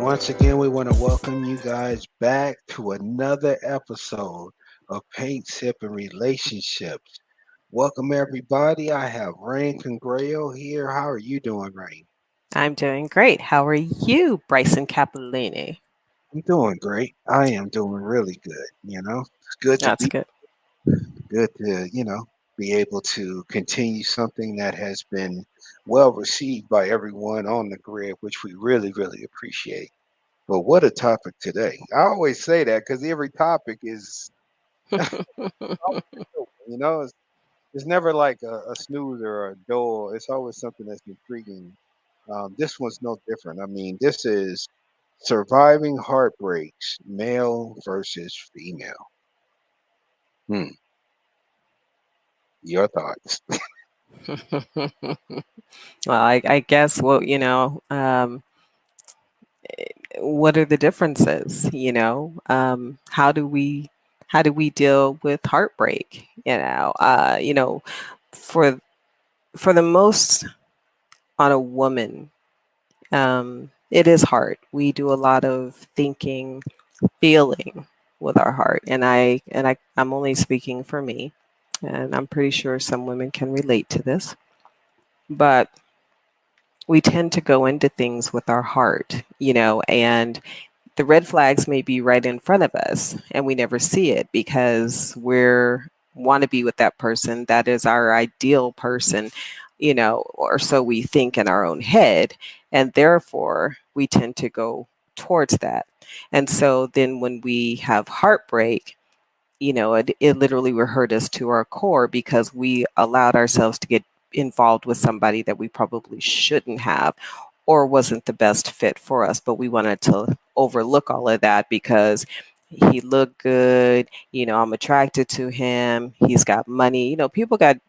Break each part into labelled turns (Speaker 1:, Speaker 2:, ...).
Speaker 1: Once again, we want to welcome you guys back to another episode of Paint, Sip, and Relationships. Welcome, everybody. I have Rain Congrejo here. How are you doing, Rain?
Speaker 2: I'm doing great. How are you, Bryson Capalini?
Speaker 1: I'm doing great. I am doing really good. It's good to
Speaker 2: That's
Speaker 1: be
Speaker 2: good.
Speaker 1: good to, be able to continue something that has been well received by everyone on the grid, which we really, really appreciate. But what a topic today. I always say that because every topic is always a good one, it's never like a snooze or a dull. It's always something that's intriguing. This one's no different. I mean, this is surviving heartbreaks, male versus female. Hmm. Your thoughts?
Speaker 2: Well, I guess, what are the differences? How do we deal with heartbreak? For for the most on a woman, it is hard. We do a lot of thinking, feeling with our heart, I'm only speaking for me, and I'm pretty sure some women can relate to this. But we tend to go into things with our heart, and the red flags may be right in front of us and we never see it because we're want to be with that person. That is our ideal person, or so we think in our own head. And therefore, we tend to go towards that. And so then when we have heartbreak, it literally will hurt us to our core because we allowed ourselves to get involved with somebody that we probably shouldn't have or wasn't the best fit for us. But we wanted to overlook all of that because he looked good. I'm attracted to him. He's got money. People got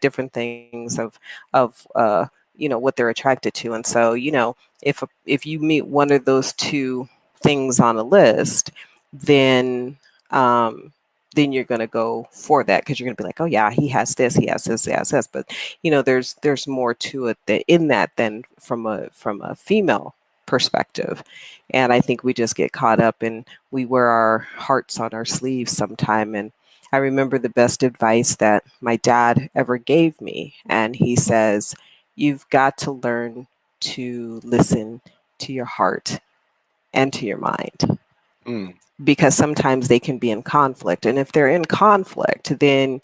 Speaker 2: different things of what they're attracted to. And so, if you meet one of those two things on a list, then um, then you're going to go for that because you're going to be like, oh yeah, he has this, he has this, he has this. But there's more to it in that than from a female perspective. And I think we just get caught up and we wear our hearts on our sleeves sometime. And I remember the best advice that my dad ever gave me, and he says, you've got to learn to listen to your heart and to your mind
Speaker 1: Mm,
Speaker 2: because sometimes they can be in conflict. And if they're in conflict, then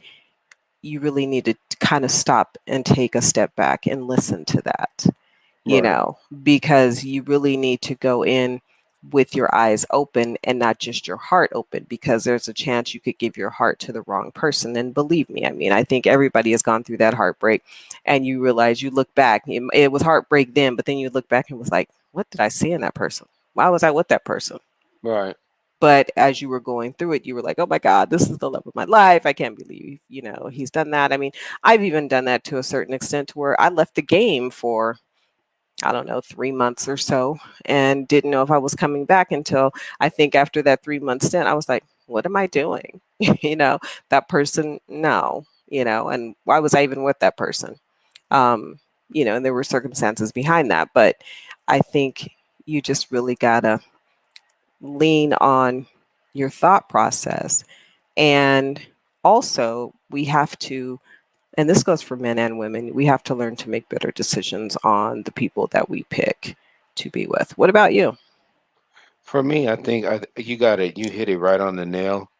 Speaker 2: you really need to kind of stop and take a step back and listen to that,
Speaker 1: right.
Speaker 2: because you really need to go in with your eyes open and not just your heart open, because there's a chance you could give your heart to the wrong person. And believe me, I mean, I think everybody has gone through that heartbreak and you realize, you look back, it was heartbreak then, but then you look back and was like, what did I see in that person? Why was I with that person?
Speaker 1: Right.
Speaker 2: But as you were going through it, you were like, oh my God, this is the love of my life. I can't believe, he's done that. I mean, I've even done that to a certain extent to where I left the game for, I don't know, 3 months or so, and didn't know if I was coming back until I think after that 3 month stint, I was like, what am I doing? you know, that person, no, and why was I even with that person? Um, and there were circumstances behind that. But I think you just really gotta lean on your thought process. And also, we have to, and this goes for men and women, we have to learn to make better decisions on the people that we pick to be with. What about you?
Speaker 1: For me, I think you got it. You hit it right on the nail.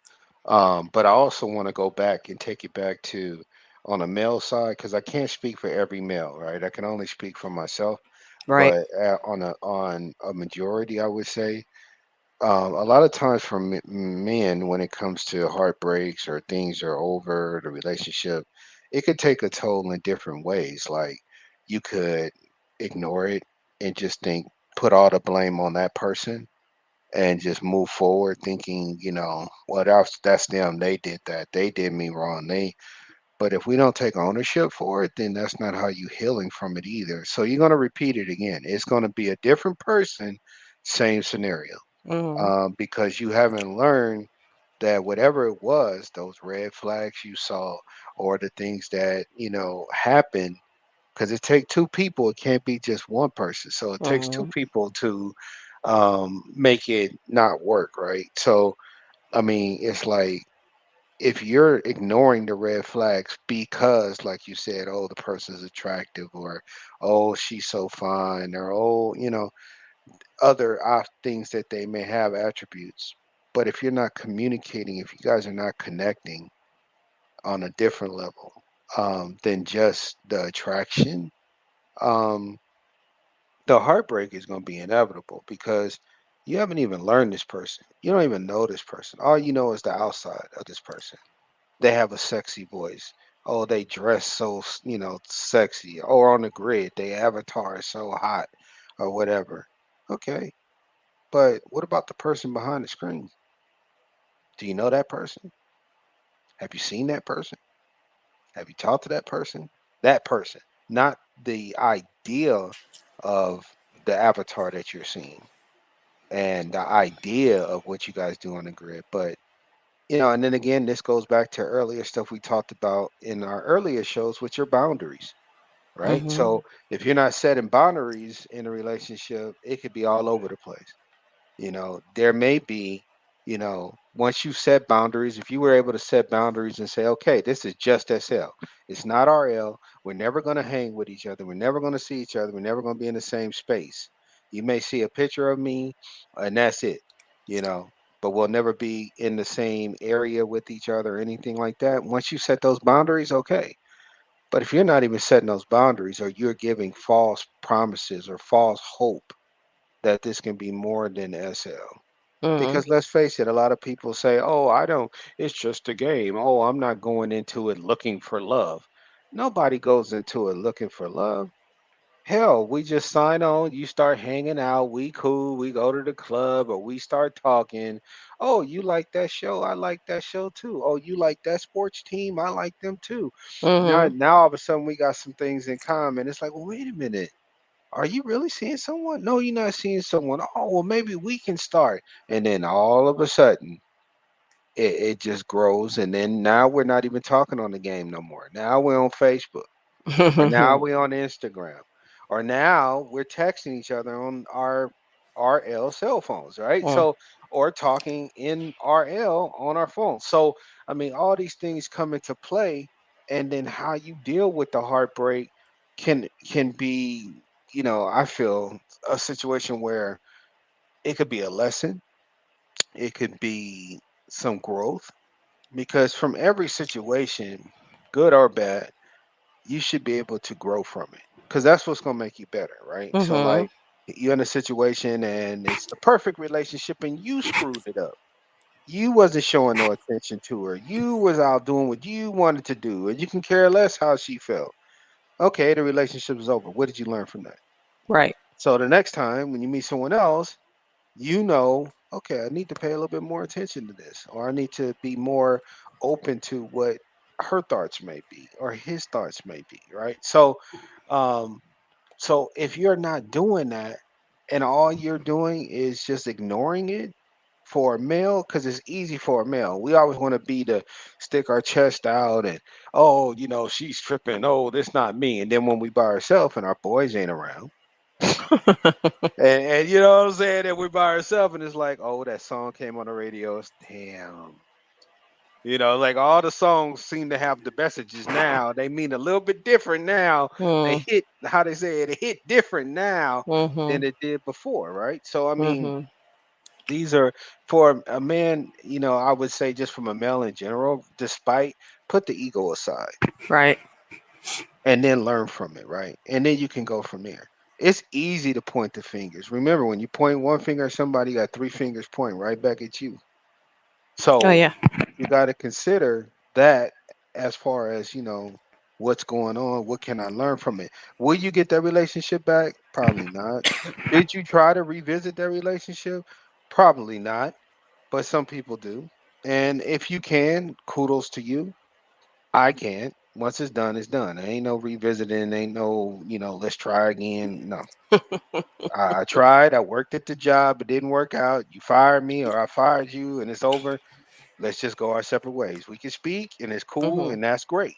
Speaker 1: But I also want to go back and take it back to on a male side because I can't speak for every male, right? I can only speak for myself.
Speaker 2: Right.
Speaker 1: But on a majority, I would say a lot of times for men, when it comes to heartbreaks or things are over, the relationship, it could take a toll in different ways. Like you could ignore it and just think, put all the blame on that person and just move forward thinking, well, that's them. They did that. They did me wrong. But if we don't take ownership for it, then that's not how you healing from it either. So you're going to repeat it again. It's going to be a different person, same scenario,
Speaker 2: Hmm.
Speaker 1: because you haven't learned that whatever it was, those red flags you saw, or the things that happen, because it takes two people. It can't be just one person. So it takes two
Speaker 2: Hmm.
Speaker 1: people to make it not work, right? So I mean, it's like if you're ignoring the red flags because, like you said, oh, the person's attractive, or oh, she's so fine, or oh, other things that they may have attributes. But if you're not communicating, if you guys are not connecting on a different level than just the attraction, um, the heartbreak is going to be inevitable because you haven't even learned this person. You don't even know this person. All you know is the outside of this person. They have a sexy voice. Oh, they dress so, sexy. Or on the grid, they avatar is so hot or whatever. Okay. But what about the person behind the screen? Do you know that person? Have you seen that person? Have you talked to that person? That person, not the idea of the avatar that you're seeing and the idea of what you guys do on the grid. But, and then again, this goes back to earlier stuff we talked about in our earlier shows with your boundaries, right?
Speaker 2: Mhm.
Speaker 1: So if you're not setting boundaries in a relationship, it could be all over the place. There may be, once you set boundaries, if you were able to set boundaries and say, okay, this is just SL, it's not RL, we're never going to hang with each other, we're never going to see each other, we're never going to be in the same space. You may see a picture of me, and that's it, you know, but we'll never be in the same area with each other or anything like that. Once you set those boundaries, okay. But if you're not even setting those boundaries, or you're giving false promises or false hope that this can be more than SL,
Speaker 2: Mhm.
Speaker 1: because let's face it, a lot of people say, "Oh, I don't, it's just a game. Oh, I'm not going into it looking for love." Nobody goes into it looking for love. Hell, we just sign on, you start hanging out, we cool, we go to the club, or we start talking. Oh, you like that show? I like that show too. Oh, you like that sports team? I like them too. Now,
Speaker 2: Mhm.
Speaker 1: now all of a sudden we got some things in common. It's like, well, wait a minute. Are you really seeing someone? No, you're not seeing someone. Oh, well, maybe we can start. And then all of a sudden, it just grows. And then now we're not even talking on the game no more. Now we're on Facebook, or now
Speaker 2: Mhm.
Speaker 1: we're on Instagram, or now we're texting each other on our RL cell phones, right?
Speaker 2: Mm.
Speaker 1: So, or talking in RL on our phones. So, I mean, all these things come into play, and then how you deal with the heartbreak can be, I feel a situation where it could be a lesson, it could be some growth, because from every situation, good or bad, you should be able to grow from it, because that's what's going to make you better, right? So
Speaker 2: Mhm.
Speaker 1: like, you're in a situation and it's the perfect relationship and you screwed it up. You wasn't showing no attention to her, you was out doing what you wanted to do, and you can care less how she felt. Okay, the relationship is over. What did you learn from that?
Speaker 2: Right.
Speaker 1: So the next time when you meet someone else, okay, I need to pay a little bit more attention to this, or I need to be more open to what her thoughts may be, or his thoughts may be, right? Um, so if you're not doing that, and all you're doing is just ignoring it for a male, because it's easy for a male. We always want to be to stick our chest out and, oh, she's tripping. Oh, this not me. And then when we by ourselves and our boys ain't around, and you know what I'm saying? And we're by ourselves, and it's like, oh, that song came on the radio. It's damn. Like all the songs seem to have the messages now. They mean a little bit different now. They
Speaker 2: Mm.
Speaker 1: hit, how they say it hit different now than
Speaker 2: Mhm.
Speaker 1: it did before, right? So I mean,
Speaker 2: Mhm.
Speaker 1: these are for a man, I would say just from a male in general, despite, put the ego aside
Speaker 2: Right.
Speaker 1: and then learn from it, right? And then you can go from there. It's easy to point the fingers. Remember, when you point one finger at somebody, you got three fingers pointing right back at you.
Speaker 2: Oh
Speaker 1: So
Speaker 2: yeah.
Speaker 1: you got to consider that as far as, what's going on. What can I learn from it? Will you get that relationship back? Probably not. Did you try to revisit that relationship? Probably not, but some people do. And if you can, kudos to you. I can't. Once it's done, it's done. There ain't no revisiting. Ain't no, let's try again. No, I tried. I worked at the job. It didn't work out. You fired me, or I fired you, and it's over. Let's just go our separate ways. We can speak, and it's cool,
Speaker 2: Mhm.
Speaker 1: and that's great.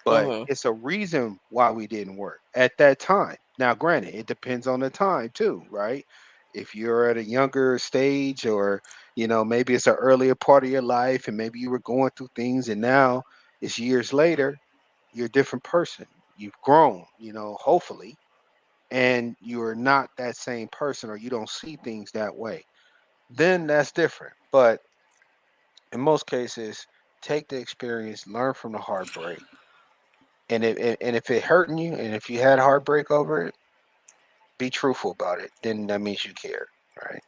Speaker 1: But
Speaker 2: Mhm.
Speaker 1: it's a reason why we didn't work at that time. Now, granted, it depends on the time too, right? If you're at a younger stage, or maybe it's an earlier part of your life, and maybe you were going through things, and now it's years later, you're a different person. You've grown, hopefully, and you're not that same person, or you don't see things that way. Then that's different. But in most cases, take the experience, learn from the heartbreak, and if it hurting you, and if you had heartbreak over it, be truthful about it. Then that means you care, right?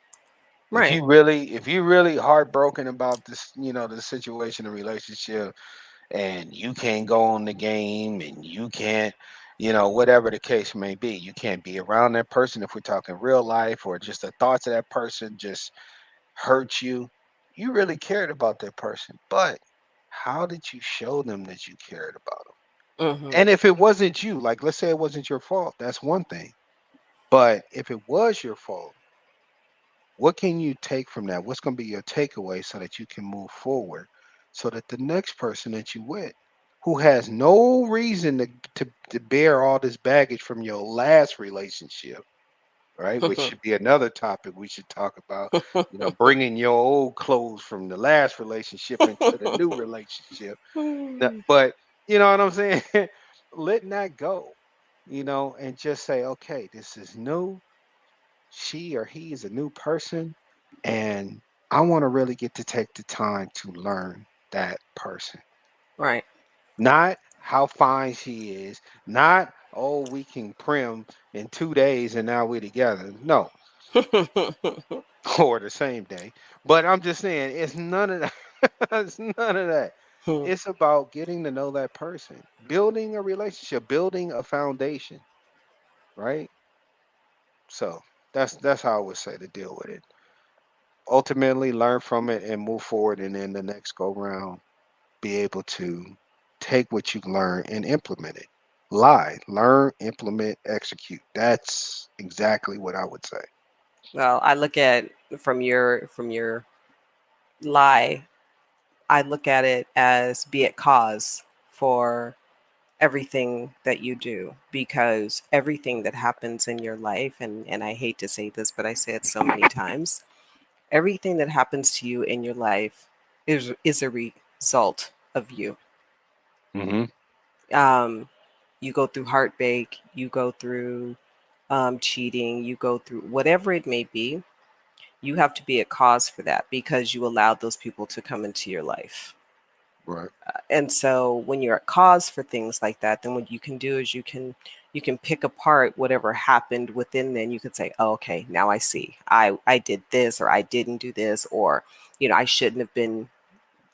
Speaker 2: Right.
Speaker 1: If you really heartbroken about this, the situation, the relationship, and you can't go on the game, and you can't, whatever the case may be, you can't be around that person. If we're talking real life, or just the thoughts of that person just hurt you, you really cared about that person. But how did you show them that you cared about them?
Speaker 2: Hmm.
Speaker 1: And if it wasn't you, like, let's say it wasn't your fault, that's one thing. But if it was your fault, what can you take from that? What's going to be your takeaway so that you can move forward, so that the next person that you with, who has no reason to bear all this baggage from your last relationship, right? Which should be another topic we should talk about, bringing your old clothes from the last relationship into the new relationship. But you know what I'm saying? Letting that go, and just say, okay, this is new. She or he is a new person, and I want to really get to take the time to learn that person.
Speaker 2: Right.
Speaker 1: Not how fine she is, not, oh, we can prim in 2 days and now we're together. No, or the same day. But I'm just saying, it's none of that. It's none of that. It's about getting to know that person, building a relationship, building a foundation, right? So that's how I would say to deal with it. Ultimately, learn from it and move forward, and then the next go round, be able to take what you've learned and implement it. Learn, implement, execute. That's exactly what I would say.
Speaker 2: Well, I look at from your lie, I look at it as be it cause for everything that you do, because everything that happens in your life, and I hate to say this, but I say it so many times, everything that happens to you in your life is a result of you.
Speaker 1: Hmm.
Speaker 2: um you go through heartbreak, you go through cheating, you go through whatever it may be. You have to be a cause for that because you allowed those people to come into your life.
Speaker 1: Right.
Speaker 2: And so when you're a cause for things like that, then what you can do is you can pick apart whatever happened within. Then you could say, oh, okay, now I see, I did this, or I didn't do this, or I shouldn't have been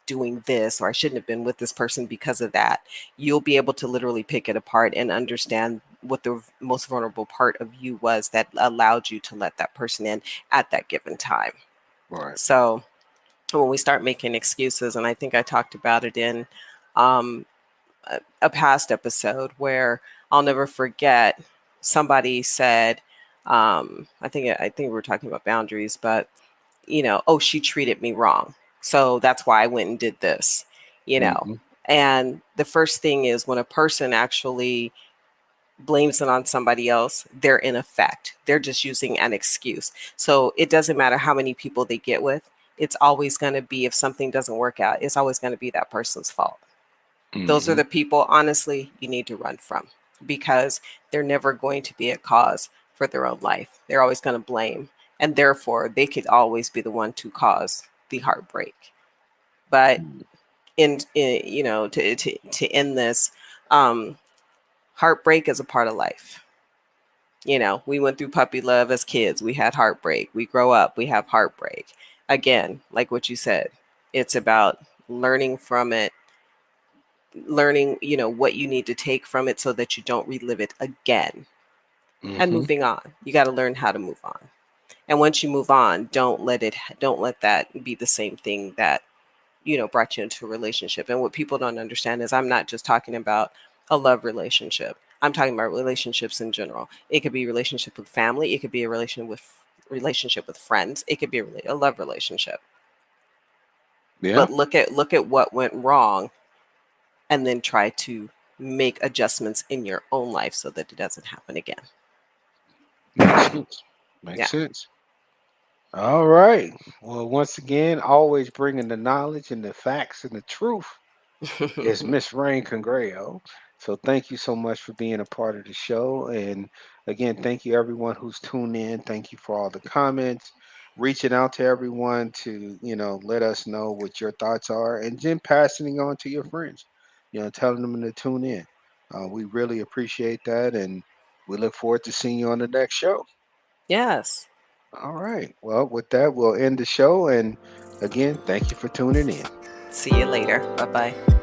Speaker 2: doing this, or I shouldn't have been with this person because of that. You'll be able to literally pick it apart and understand what the most vulnerable part of you was that allowed you to let that person in at that given time.
Speaker 1: Right.
Speaker 2: So when we start making excuses, and I think I talked about it in um, a past episode, where I'll never forget, somebody said, I think we were talking about boundaries, but oh, she treated me wrong, so that's why I went and did this, you know.
Speaker 1: Hmm.
Speaker 2: And the first thing is, when a person actually blames it on somebody else, they're in effect. They're just using an excuse. So it doesn't matter how many people they get with. It's always going to be, if something doesn't work out, it's always going to be that person's fault. Those are
Speaker 1: Hmm.
Speaker 2: the people, honestly, you need to run from, because they're never going to be a cause for their own life. They're always going to blame. And therefore, they could always be the one to cause the heartbreak. But to end this, um, heartbreak is a part of life. We went through puppy love as kids. We had heartbreak. We grow up, we have heartbreak. Again, like what you said, it's about learning from it, learning, what you need to take from it so that you don't relive it again, and
Speaker 1: Hmm.
Speaker 2: moving on. You got to learn how to move on. And once you move on, don't let that be the same thing that brought you into a relationship. And what people don't understand is, I'm not just talking about a love relationship. I'm talking about relationships in general. It could be a relationship with family. It could be a relationship with friends. It could be a love relationship.
Speaker 1: Yeah.
Speaker 2: But look at what went wrong, and then try to make adjustments in your own life so that it doesn't happen again.
Speaker 1: Makes sense. Makes
Speaker 2: Yeah.
Speaker 1: sense. All right. Well, once again, always bringing the knowledge and the facts and the truth is Miss Rain Congrejo. So thank you so much for being a part of the show. And again, thank you everyone who's tuned in. Thank you for all the comments, reaching out to everyone to, let us know what your thoughts are and then passing it on to your friends, telling them to tune in. We really appreciate that. And we look forward to seeing you on the next show.
Speaker 2: Yes.
Speaker 1: All right. Well, with that, we'll end the show. And again, thank you for tuning in.
Speaker 2: See you later. Bye bye.